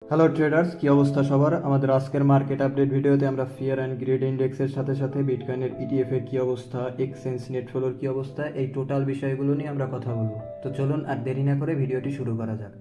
Hello traders, কি অবস্থা সবার? আমাদের আজকের মার্কেট আপডেট ভিডিওতে আমরা ফিয়ার অ্যান্ড গ্রিড ইন্ডেক্সের সাথে সাথে বিটকয়েনের ইটিএফ এর কি অবস্থা, এক্সচেঞ্জ নেট ফ্লোর কি অবস্থা, এই টোটাল বিষয়গুলো নিয়ে আমরা কথা বলবো। তো চলুন আর দেরি না করে ভিডিওটি শুরু করা যাক।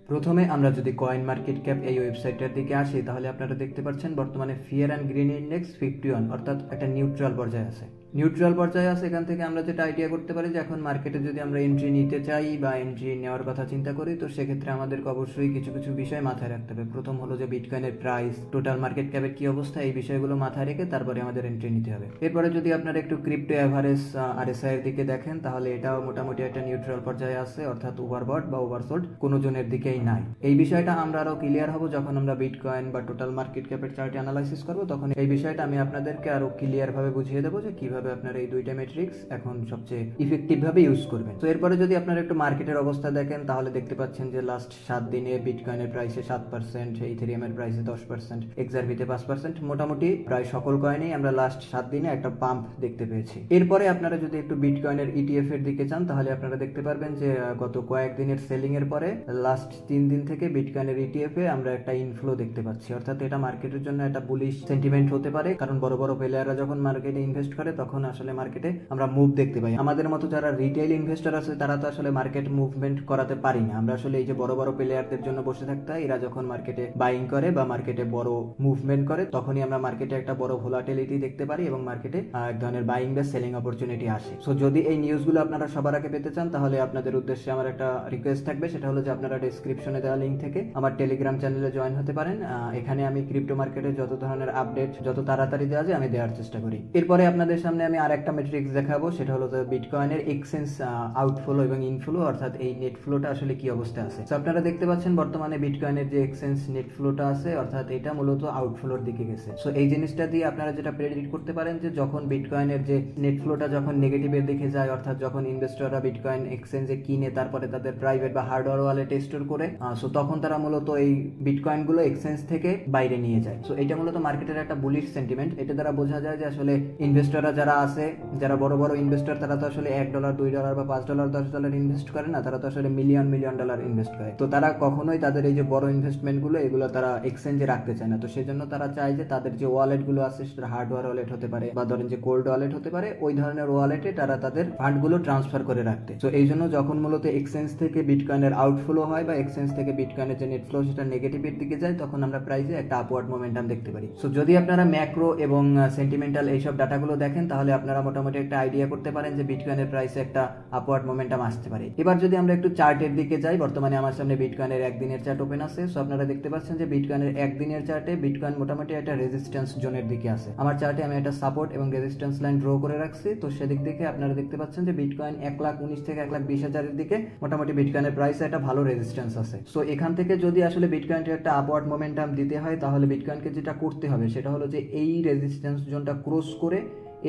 প্রথমে আমরা যদি কয়েন মার্কেট ক্যাপ এই ওয়েবসাইটটার দিকে আসি, তাহলে আপনারা দেখতে পাচ্ছেন বর্তমানে ফিয়ার অ্যান্ড গ্রিন ইন্ডেক্স 51, অর্থাৎ একটা নিউট্রাল পর্যায়ে আছে। নিউট্রাল পর্যায়ে আছে, এখান থেকে আমরা যেটা আইডিয়া করতে পারি যে এখন মার্কেটে যদি আমরা এন্ট্রি নিতে চাই বা এন্ট্রি নেওয়ার কথা চিন্তা করি, তো সেক্ষেত্রে আমাদেরকে অবশ্যই কিছু কিছু বিষয় মাথায় রাখতে হবে। প্রথম হলো যে বিটকয়েনের প্রাইস, টোটাল মার্কেট ক্যাপের কি অবস্থা, এই বিষয়গুলো মাথায় রেখে তারপরে আমাদের এন্ট্রি নিতে হবে। এরপরে যদি আপনারা একটু ক্রিপ্টো অ্যাভারেজ আরএসআই এর দিকে দেখেন, তাহলে এটাও মোটামুটি একটা নিউট্রাল পর্যায়ে আছে, অর্থাৎ ওভারবট বা ওভারসোল্ড কোনো জনের দিকেই নাই। এই বিষয়টা আমরা আরো ক্লিয়ার হব যখন আমরা বিটকয়েন বা টোটাল মার্কেট ক্যাপের চার্টে অ্যানালাইসিস করব, তখন এই বিষয়টা আমি আপনাদেরকে আরো ক্লিয়ার ভাবে বুঝিয়ে দেবো যে কিভাবে আপনারা এই দুইটা মেট্রিক্স এখন সবচেয়ে ইফেক্টিভ ভাবে ইউজ করবেন। তো এরপরে যদি আপনারা একটু মার্কেটের অবস্থা দেখেন, তাহলে দেখতে পাচ্ছেন যে লাস্ট 7 দিনে বিটকয়েনের প্রাইসে 7%, ইথেরিয়ামের প্রাইসে 10%, এক্সআরপিতে 5%, মোটামুটি প্রায় সকল কয়েনেই আমরা লাস্ট 7 দিনে একটা পাম্প দেখতে পেয়েছি। এরপরে আপনারা যদি একটু বিটকয়েনের ইটিএফ এর দিকে চান, তাহলে আপনারা দেখতে পারবেন যে গত কয়েকদিনের সেলিং এর পরে লাস্ট 3 দিন থেকে বিটকয়েনের ইটিএফ এ আমরা একটা ইনফ্লো দেখতে পাচ্ছি, অর্থাৎ এটা মার্কেটের জন্য একটা বুলিশ সেন্টিমেন্ট হতে পারে, কারণ বড় বড় প্লেয়াররা যখন মার্কেটে ইনভেস্ট করে তখন আসলে মার্কেটে আমরা মুভ দেখতে পাই। আমাদের মতো যারা রিটেইল ইনভেস্টর আছে তারা তো আসলে মার্কেট মুভমেন্ট করাতে পারি না, আমরা আসলে এই যে বড় বড় প্লেয়ারদের জন্য বসে থাকতে হয়। এরা যখন মার্কেটে বাইং করে বা মার্কেটে বড় মুভমেন্ট করে, তখনই আমরা মার্কেটে একটা বড় ভোলাটিলিটি দেখতে পারি এবং মার্কেটে এক ধরনের বাইং বা সেলিং অপরচুনিটি আসে। সো যদি এই নিউজগুলো আপনারা সবার আগে পেতে চান, তাহলে আপনাদের উদ্দেশ্যে আমার একটা রিকোয়েস্ট থাকবে, সেটা হলো যে আপনারা ডেসক্রিপশনে দেওয়া লিঙ্ক থেকে আমার টেলিগ্রাম চ্যানেলে জয়েন হতে পারেন। এখানে আমি ক্রিপ্টো মার্কেটের যত ধরনের আপডেট যত তাড়াতাড়ি দেওয়া যায় আমি দেওয়ার চেষ্টা করি। এরপরে আপনাদের সামনে আমি আর একটা মেট্রিক্স দেখাবো, সেটা হলো যে বিটকয়েনের এক্সচেঞ্জ আউটফ্লো এবং ইনফ্লো, অর্থাৎ এই নেট ফ্লোটা আসলে কি অবস্থা আছে। তো আপনারা দেখতে পাচ্ছেন বর্তমানে বিটকয়েনের যে এক্সচেঞ্জ নেট ফ্লোটা আছে, অর্থাৎ এটা মূলত আউটফ্লোর দিকে গেছে। সো এই জিনিসটা দিয়ে আপনারা যেটা প্রেডিক্ট করতে পারেন যে যখন বিটকয়েনের যে নেট ফ্লোটা যখন নেগেটিভের দিকে যায়, অর্থাৎ যখন ইনভেস্টররা বিটকয়েন এক্সচেঞ্জে কিনে তারপরে তাদের প্রাইভেট বা হার্ডওয়্যার ওয়ালেটে স্টোর করে, সো তখন তারা মূলত এই বিটকয়েন গুলো এক্সচেঞ্জ থেকে বাইরে নিয়ে যায়। সো এটা মূলত মার্কেটের একটা বুলিশ সেন্টিমেন্ট। এটা দ্বারা বোঝা যায় যে আসলে ইনভেস্টররা যারা আছে, যারা বড় বড় ইনভেস্টর, তারা তো আসলে $1, $2 বা $5, $10 ইনভেস্ট করে না, তারা তো আসলে মিলিয়ন মিলিয়ন ডলার ইনভেস্ট করে। তো তারা কখনোই তাদের এই যে বড় ইনভেস্টমেন্ট গুলো এগুলো তারা এক্সচেঞ্জে রাখতে চায় না। তো সেজন্য তারা চায় যে তাদের যে ওয়ালেট গুলো আছে, সেটা হার্ডওয়্যার ওয়ালেট হতে পারে বা ধরেন যে কোল্ড ওয়ালেট হতে পারে, ওই ধরনের ওয়ালেটে তারা তাদের ফান্ড গুলো ট্রান্সফার করে রাখতে। তো এই জন্য যখন মূলত এক্সচেঞ্জ থেকে বিটকয়েনের আউটফ্লো হয় বা এক্সচেঞ্জ থেকে বিটকয়েনের যে নেট ফ্লো সেটা নেগেটিভের দিকে যায়, তখন আমরা প্রাইসে একটা আপওয়ার্ড মোমেন্টাম দেখতে পারি। সো যদি আপনারা ম্যাক্রো এবং সেন্টিমেন্টাল এইসব ডাটাগুলো দেখেন, তাহলে আপনারা মোটামুটি একটা আইডিয়া করতে পারেন যে বিটকয়েনের প্রাইসে একটা আপওয়ার্ড মোমেন্টাম আসতে পারে। এবার যদি আমরা একটু চার্টের দিকে যাই, বর্তমানে আমার সামনে বিটকয়েনের একদিনের চার্ট ওপেন আছে। সো আপনারা দেখতে পাচ্ছেন যে বিটকয়েনের একদিনের চার্টে বিটকয়েন মোটামুটি একটা রেজিস্ট্যান্স জোনের দিকে আছে। আমার চার্টে আমি একটা সাপোর্ট এবং রেজিস্ট্যান্স লাইন ড্র করে রাখছি। তো সেদিক থেকে আপনারা দেখতে পাচ্ছেন যে বিটকয়েন 1,19,000 থেকে 1,20,000 এর দিকে মোটামুটি বিটকয়েনের প্রাইসে একটা ভালো রেজিস্ট্যান্স আছে। সো এখান থেকে যদি আসলে বিটকয়েনকে একটা আপওয়ার্ড মোমেন্টাম দিতে হয়, তাহলে বিটকয়েনকে যেটা করতে হবে সেটা হলো যে এই রেজিস্ট্যান্স জোনটা ক্রস করে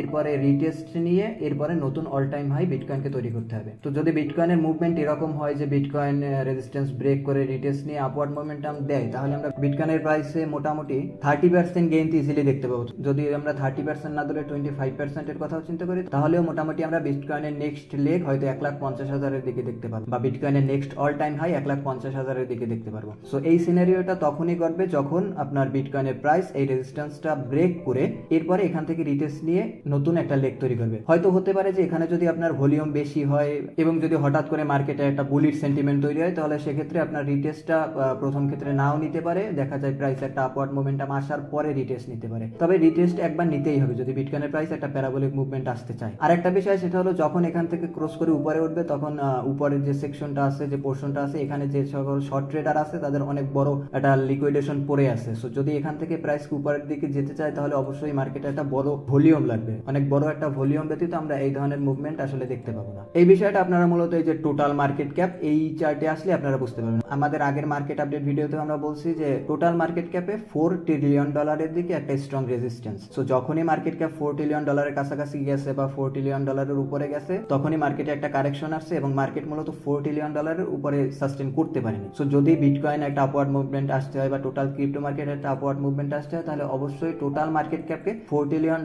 এরপরে রিটেস্ট নিয়ে এরপরে নতুন অল টাইম হাই বিটকয়েনকে তৈরি করতে হবে। তো যদি বিটকয়েনের মুভমেন্ট এরকম হয় যে বিটকয়েন রেজিস্ট্যান্স ব্রেক করে রিটেস্ট নিয়ে আপওয়ার্ড মোমেন্টাম দেয়, তাহলে আমরা বিটকয়েনের প্রাইসে মোটামুটি 30% গেইন ইজিলি দেখতে পাবো। যদি আমরা 30% না ধরে 25% এর কথাও চিন্তা করি, তাহলেও মোটামুটি আমরা বিটকয়েনের নেক্সট লেগ হয়তো 1,50,000 এর দিকে দেখতে পারবো, বা বিটকয়েনের নেক্সট অল টাইম হাই 1,50,000 এর দিকে দেখতে পারবো। সো এই সিনারিওটা তখনই ঘটবে যখন আপনার বিটকয়েনের প্রাইস এই রেজিস্ট্যান্সটা ব্রেক করে এরপরে এখান থেকে রিটেস্ট নিয়ে নতুন একটা লেগ তৈরি করবে। হয়তো হতে পারে যে এখানে যদি আপনার ভলিউম বেশি হয় এবং যদি হঠাৎ করে মার্কেটে একটা বুলিশ সেন্টিমেন্ট তৈরি হয়, তাহলে সেক্ষেত্রে আপনার রিটেস্টটা প্রথম ক্ষেত্রে নাও নিতে পারে, দেখা যায় প্রাইস একটা আপওয়ার্ড মোমেন্টাম আসার পরে রিটেস্ট নিতে পারে। তবে রিটেস্ট একবার নিতেই হবে যদি বিটকয়েনের প্রাইস একটা প্যারাবোলিক মুভমেন্ট আসতে চায়। আর একটা বিষয় সেটা হলো যখন এখান থেকে ক্রস করে উপরে উঠবে, তখন উপরের যে সেকশনটা আছে, যে পোর্শনটা আছে, এখানে যে সকল শর্ট ট্রেডার আছে তাদের অনেক বড় একটা লিকুইডেশন পড়ে আছে। সো যদি এখান থেকে প্রাইস উপরের দিকে যেতে চায়, তাহলে অবশ্যই মার্কেটে একটা বড় ভলিউম লাগবে। অনেক বড় একটা ভলিউম ব্যতীত আমরা এই ধরনের মুভমেন্ট আসলে দেখতে পাবো না। এই বিষয়টা আপনারা মূলত এই যে টোটাল মার্কেট ক্যাপ এই চার্টে আসলে আপনারা বুঝতে পারবেন। আমাদের আগের মার্কেট আপডেট ভিডিওতে আমরা বলছি যে টোটাল মার্কেট ক্যাপে $4 ট্রিলিয়ন দিকে একটা স্ট্রং রেজিস্ট্যান্স। সো যখনই মার্কেট ক্যাপ $4 ট্রিলিয়ন কাছাকাছি গেছে বা $4 ট্রিলিয়ন উপরে গেছে, তখনই মার্কেটে একটা কারেকশন আসছে এবং মার্কেট মূলত $4 ট্রিলিয়ন উপরে সাস্টেন করতে পারেনি। সো যদি বিটকয়েন একটা আপওয়ার্ড মুভমেন্ট আসতে হয় বা টোটাল ক্রিপ্টো মার্কেট একটা আপওয়ার্ড মুভমেন্ট আসতে হয়, তাহলে অবশ্যই টোটাল মার্কেট ক্যাপকে $4 ট্রিলিয়ন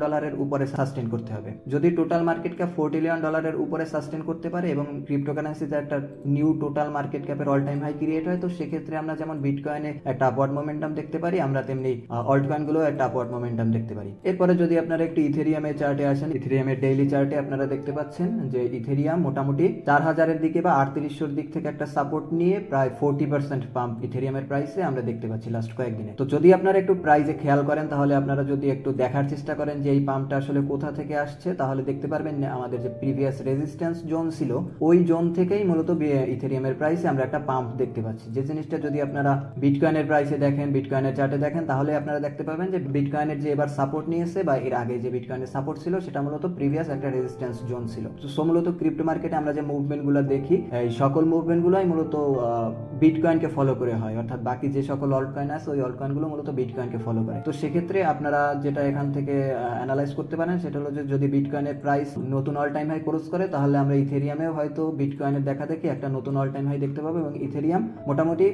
উপরে সাস্টেন করতে হবে। যদি টোটাল মার্কেট ক্যাপ $4 ট্রিলিয়ন উপরে সাস্টেন করতে পারে এবং ক্রিপ্টোকারেন্সিতে একটা নিউ টোটাল মার্কেট ক্যাপের অল টাইম হাই ক্রিয়েট হয়, তো সেক্ষেত্রে আমরা যেমন বিটকয়েনে একটা আপওয়ার্ড মোমেন্টাম দেখতে পারি, আমরা তেমনি অল্ট কয়েনগুলো একটা আপওয়ার্ড মোমেন্টাম দেখতে পারি। এরপরে যদি আপনারা একটু ইথেরিয়ামের চার্টে আসেন, ইথেরিয়ামের ডেইলি চার্টে আপনারা দেখতে পাচ্ছেন যে ইথেরিয়াম মোটামুটি 4000-এর দিকে বা 3800-এর দিক থেকে একটা সাপোর্ট নিয়ে প্রায় 40% পাম্প ইথেরিয়ামের প্রাইসে আমরা দেখতে পাচ্ছি লাস্ট কয়েকদিনে। তো যদি আপনারা একটু প্রাইসে খেয়াল করেন, তাহলে আপনারা যদি একটু দেখার চেষ্টা করেন যে এই পাম্পটা আসলে কোথা থেকে আসছে, তাহলে দেখতে পারবেন আমাদের যে প্রিভিয়াস রেজিস্ট্যান্স জোন ছিল, ওই জোন থেকেই মূলত ইথেরিয়ামের প্রাইসে আমরা একটা পাম্প দেখতে পাচ্ছি। যে জিনিসটা যদি আপনারা বিটকয়েনের প্রাইসে দেখেন, বিটকয়েনের চার্টে দেখেন, তাহলে আপনারা দেখতে পাবেন যে বিটকয়েনের যে এবার সাপোর্ট নিয়েছে বা এর আগে যে বিটকয়েনের সাপোর্ট ছিল, সেটা মূলত প্রিভিয়াস একটা রেজিস্ট্যান্স জোন ছিল। তো মূলত ক্রিপ্টো মার্কেটে আমরা যে মুভমেন্টগুলো দেখি, এই সকল মুভমেন্টগুলোই মূলত বিটকয়েনকে ফলো করে হয়, অর্থাৎ বাকি যে সকল অল্ট কয়েন আছে ওই অল্ট কয়েনগুলো মূলত বিটকয়েনকে ফলো করে। তো সেক্ষেত্রে আপনারা যেটা এখান থেকে অ্যানালাইজ করতে পারেন সেটা হলো যে যদি বিটকয়েনের প্রাইস নতুন অল টাইম হাই ক্রস করে, তাহলে আমরা ইথেরিয়ামেও হয়তো বিটকয়েনের দেখা দেখি একটা নতুন অল টাইম হাই দেখতে পাবো এবং ইথেরিয়াম মোটামুটি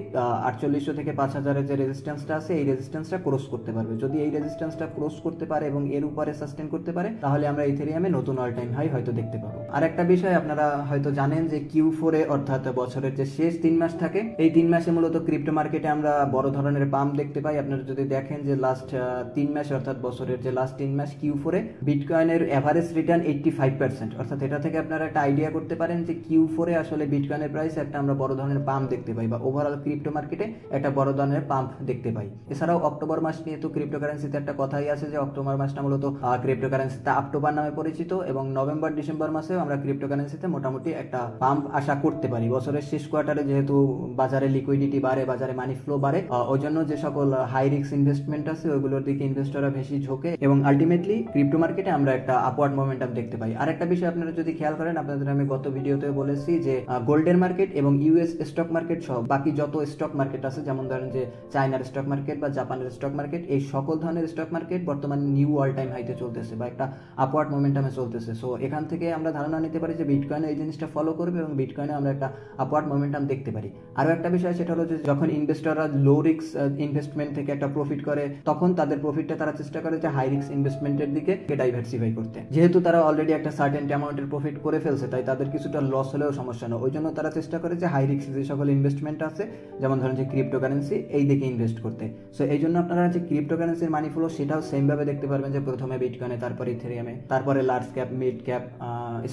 4800 থেকে 5000-এর যে রেজিস্ট্যান্সটা আছে এই রেজিস্ট্যান্সটা ক্রস করতে পারবে। যদি এই রেজিস্ট্যান্সটা ক্রস করতে পারে এবং এর উপরে সাস্টেন করতে পারে, তাহলে আমরা ইথেরিয়ামে নতুন অল টাইম হাই হয়তো দেখতে পাবো। আর একটা বিষয় আপনারা হয়তো জানেন যে Q4-এ অর্থাৎ বছরের যে শেষ 3 মাস থাকে, এই 3 মাসে মূলত ক্রিপ্টো মার্কেটে আমরা বড় ধরনের পাম্প দেখতে পাই। আপনারা যদি দেখেন যে লাস্ট 3 মাস অর্থাৎ বছরের যে লাস্ট 3 মাস Q4-এ বিটকয়েনের এভারেজ রিটার্ন 85%, অর্থাৎ এটা থেকে আপনারা একটা আইডিয়া করতে পারেন যে Q4-এ আসলে বিটকয়েনের প্রাইস একটা আমরা বড় ধরনের পাম্প দেখতে পাই বা ওভারঅল ক্রিপ্টো মার্কেটে একটা বড় ধরনের পাম্প দেখতে পাই। এছাড়াও অক্টোবর মাস নিয়ে তো ক্রিপ্টোকারেন্সিতে একটা কথাই আছে যে অক্টোবর মাসটা মূলত ক্রিপ্টোকারেন্সিতে অক্টোবর নামে পরিচিত এবং নভেম্বর ডিসেম্বর মাসেও আমরা ক্রিপ্টোকারেন্সিতে মোটামুটি একটা পাম্প আশা করতে পারি। বছরের শেষ কোয়ার্টারে যেহেতু বাজারে লিকুইডিটি বাড়ে, বাজারে মানি ফ্লো বাড়ে, ওই জন্য যে সকল হাই রিস্ক ইনভেস্টমেন্ট আছে ওইগুলোর দিকে ইনভেস্টররা বেশি ঝোঁকে এবং আলটিমেটলি ক্রিপ্টো মার্কেটে আমরা একটা আপওয়ার্ড মোমেন্টাম দেখতে পাই। আর একটা বিষয় আপনারা যদি খেয়াল করেন, আপনাদের আমি গত ভিডিওতে বলেছি যে গোল্ডের মার্কেট এবং ইউএস স্টক মার্কেট সহ বাকি যত স্টক মার্কেট আছে, যেমন ধরেন যে চায়নার স্টক মার্কেট বা জাপানের স্টক মার্কেট, এই সকল ধরনের স্টক মার্কেট বর্তমানে নিউ অল টাইম হাইতে চলতেছে বা একটা আপওয়ার্ড মোমেন্টামে চলতেছে। সো এখান থেকে আমরা ধারণা নিতে পারি যে বিটকয়েনে এই জিনিসটা ফলো করবে এবং বিটকয়েনে আমরা একটা আপওয়ার্ড মোমেন্টাম দেখতে পারি। আরও একটা বিষয় সেটা হলো যে যখন ইনভেস্টররা লো রিস্ক ইনভেস্টমেন্ট থেকে একটা প্রফিট করে, তখন তাদের প্রফিটটা তারা চেষ্টা করে যে হাই রিস্ক ইনভেস্টমেন্টের দিকে ডাইভার্সিফাই করতে। যেহেতু তারা অলরেডি একটা সার্টেন অ্যামাউন্টের প্রফিট করে ফেলছে, তাই তাদের কিছুটা লস হলেও সমস্যা নয়, ওই জন্য তারা চেষ্টা করে যে হাই রিস্ক যে সকল ইনভেস্টমেন্ট আছে, যেমন ধরেন যে ক্রিপ্টোকারেন্সি, এই দিকে ইনভেস্ট করতে। সো এই জন্য আপনারা যে ক্রিপ্টোকারেন্সির মানি ফ্লো সেটাও সেম ভাবে দেখতে পারবেন যে প্রথমে বিটকয়েনে, তারপরে ইথেরিয়ামে, তারপরে large cap, mid cap,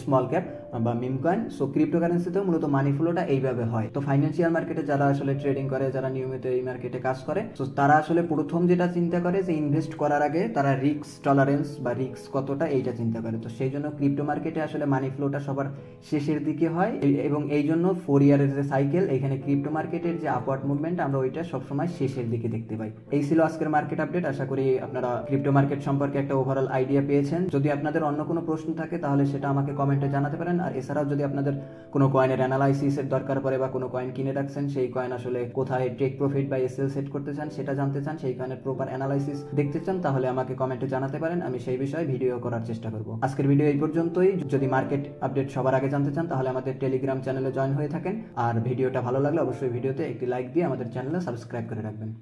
small cap বা মিম কয়েন। সো ক্রিপ্টোকারেন্সিতেও মূলত মানি ফ্লোটা এইভাবে হয়। তো ফাইন্যান্সিয়াল মার্কেটে যারা আসলে ট্রেডিং করে, যারা নিয়মিত এই মার্কেটে কাজ করে, তো তারা আসলে প্রথম যেটা চিন্তা করে যে ইনভেস্ট করার আগে তারা রিস্ক টলারেন্স বা রিস্ক কতটা এইটা চিন্তা করে। তো সেই জন্য ক্রিপ্টো মার্কেটে আসলে মানি ফ্লোটা সবার শেষের দিকে হয় এবং এই জন্য 4 ইয়ারের যে সাইকেল, এখানে ক্রিপ্টো মার্কেটের যে আপওয়ার্ড মুভমেন্ট আমরা ওইটা সবসময় শেষের দিকে দেখতে পাই। এই ছিল আজকের মার্কেট আপডেট। আশা করি আপনারা ক্রিপ্টো মার্কেট সম্পর্কে একটা ওভারঅল আইডিয়া পেয়েছেন। যদি আপনাদের অন্য কোনো প্রশ্ন থাকে তাহলে সেটা আমাকে কমেন্টে জানাতে পারেন। আর এছাড়াও যদি আপনাদের কোনো কয়েনের অ্যানালাইসিসের দরকার পড়ে বা কোনো কয়েন কিনে রাখছেন, সেই কয়েন আসলে কোথায় টেক প্রফিট বা এসএল সেট করতে চান সেটা জানতে চান, সেই কয়েনের প্রপার অ্যানালাইসিস দেখতে চান, তাহলে আমাকে কমেন্টে জানাতে পারেন। আমি সেই বিষয়ে ভিডিও করার চেষ্টা করব। আজকের ভিডিও এই পর্যন্তই। যদি মার্কেট আপডেট সবার আগে জানতে চান তাহলে আমাদের টেলিগ্রাম চ্যানেলে জয়েন হয়ে থাকেন। আর ভিডিওটা ভালো লাগলে অবশ্যই ভিডিওতে একটি লাইক দিয়ে আমাদের চ্যানেলে সাবস্ক্রাইব করে রাখবেন।